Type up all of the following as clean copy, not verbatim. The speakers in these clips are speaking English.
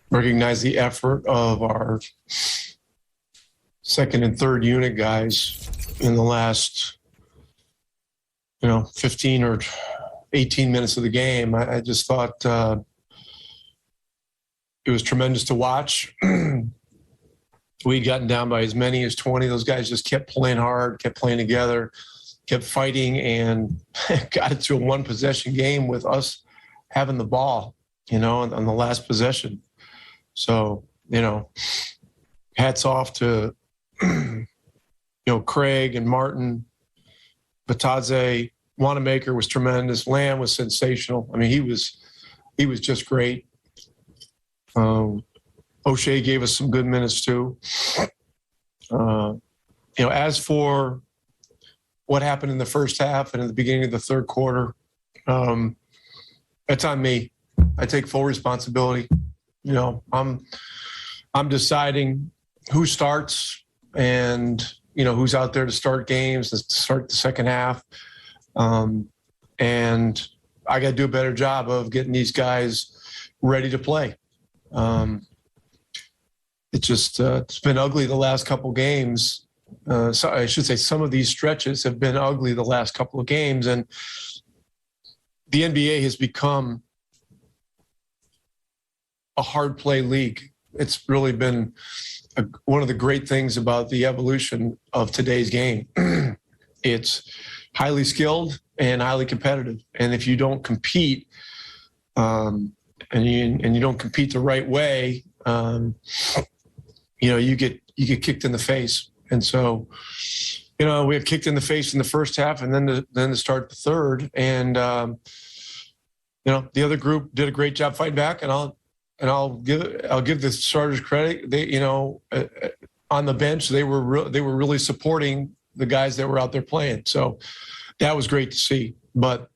recognize the effort of our second and third unit guys in the last, 15 or 18 minutes of the game. I just thought it was tremendous to watch. We'd gotten down by as many as 20. Those guys just kept playing hard, kept playing together, kept fighting, and got it to a one-possession game with us having the ball, on the last possession. So, hats off to, Craig and Martin. Batadze, Wanamaker was tremendous. Lamb was sensational. I mean, he was just great. O'Shea gave us some good minutes too. As for what happened in the first half and in the beginning of the third quarter, that's on me. I take full responsibility. I'm deciding who starts and, who's out there to start games, to start the second half. And I got to do a better job of getting these guys ready to play. It's been ugly the last couple games. So I should say some of these stretches have been ugly the last couple of games. And the NBA has become a hard play league. It's really been one of the great things about the evolution of today's game. It's highly skilled and highly competitive. And if you don't compete, and you don't compete the right way, you get kicked in the face. And so, we got kicked in the face in the first half, and then to start the third. And the other group did a great job fighting back, and I'll give the starters credit. They, on the bench, they were really supporting the guys that were out there playing. So that was great to see. But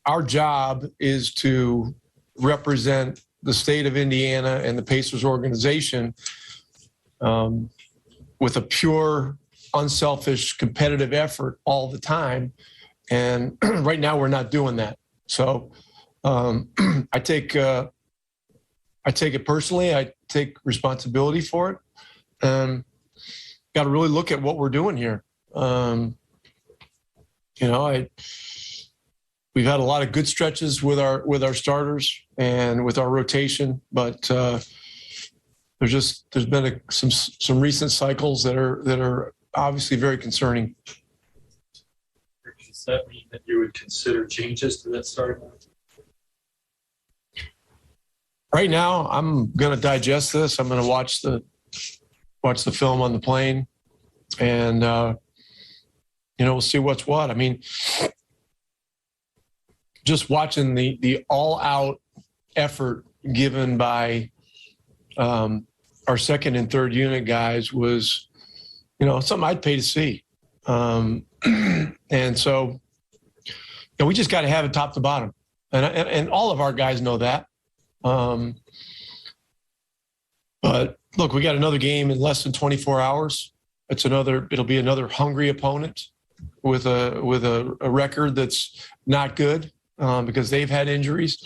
our job is to represent the state of Indiana and the Pacers organization with a pure, unselfish, competitive effort all the time. And right now we're not doing that. So I take it personally. I take responsibility for it. Got to really look at what we're doing here. We've had a lot of good stretches with our starters and with our rotation, but there's been some recent cycles that are obviously very concerning. Does that mean that you would consider changes to that starting line? Right now, I'm going to digest this. I'm going to watch the film on the plane, and we'll see what's what. I mean, just watching the all-out effort given by our second and third unit guys was, something I'd pay to see. And so, we just got to have it top to bottom, and all of our guys know that. But look, we got another game in less than 24 hours. It'll be another hungry opponent with a record that's not good because they've had injuries.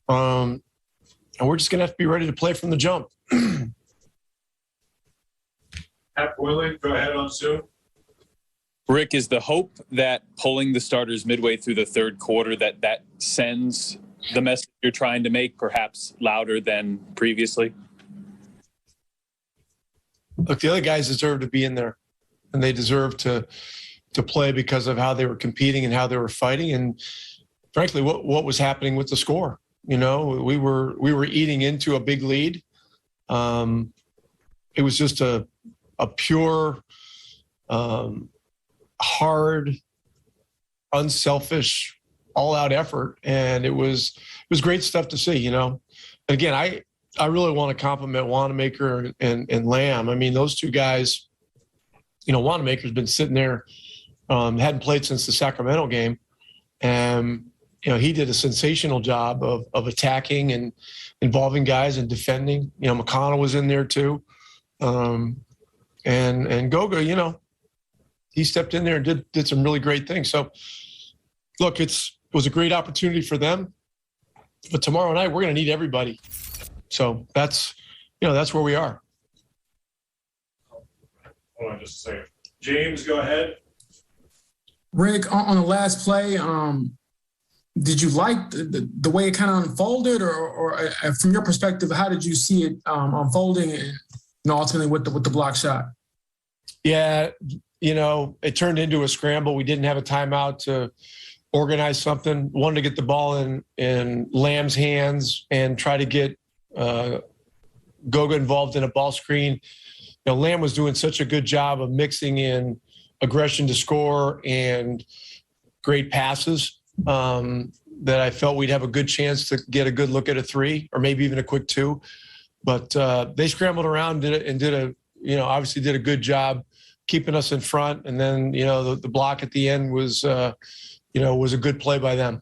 And we're just going to have to be ready to play from the jump. Pat Boylan, go ahead on Zoom. Rick, is the hope that pulling the starters midway through the third quarter that sends the message you're trying to make perhaps louder than previously? Look, the other guys deserve to be in there, and they deserve to play because of how they were competing and how they were fighting, and frankly, what was happening with the score. We were eating into a big lead. It was just a pure, hard, unselfish, all-out effort, and it was great stuff to see. And again, I really want to compliment Wanamaker and Lamb. I mean, those two guys. Wanamaker's been sitting there, hadn't played since the Sacramento game, and he did a sensational job of attacking and involving guys and defending. McConnell was in there too, and Goga. He stepped in there and did some really great things. So, look, it's was a great opportunity for them. But tomorrow night, we're going to need everybody. So that's where we are. Hold on just a second. James, go ahead. Rick, on the last play, did you like the way it kind of unfolded, or from your perspective, how did you see it unfolding, and ultimately with the block shot? Yeah, it turned into a scramble. We didn't have a timeout to organize something. Wanted to get the ball in Lamb's hands and try to get Goga involved in a ball screen. Lamb was doing such a good job of mixing in aggression to score and great passes that I felt we'd have a good chance to get a good look at a 3 or maybe even a quick 2. But they scrambled around obviously did a good job keeping us in front. And then, the block at the end was a good play by them.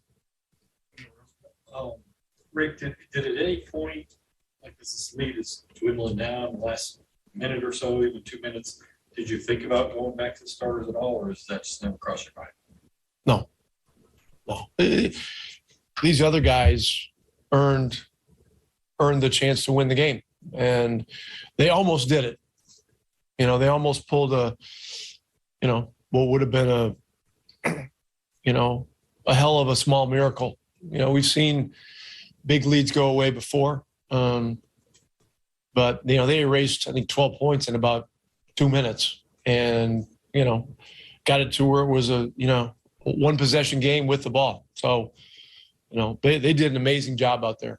Rick, did at any point, like this lead is dwindling down the last minute or so, even 2 minutes, did you think about going back to the starters at all, or is that just never crossed your mind? No. These other guys earned the chance to win the game, and they almost did it. They almost pulled what would have been a hell of a small miracle. We've seen big leads go away before, but they erased, I think, 12 points in about 2 minutes, and got it to where it was a one possession game with the ball. So they did an amazing job out there.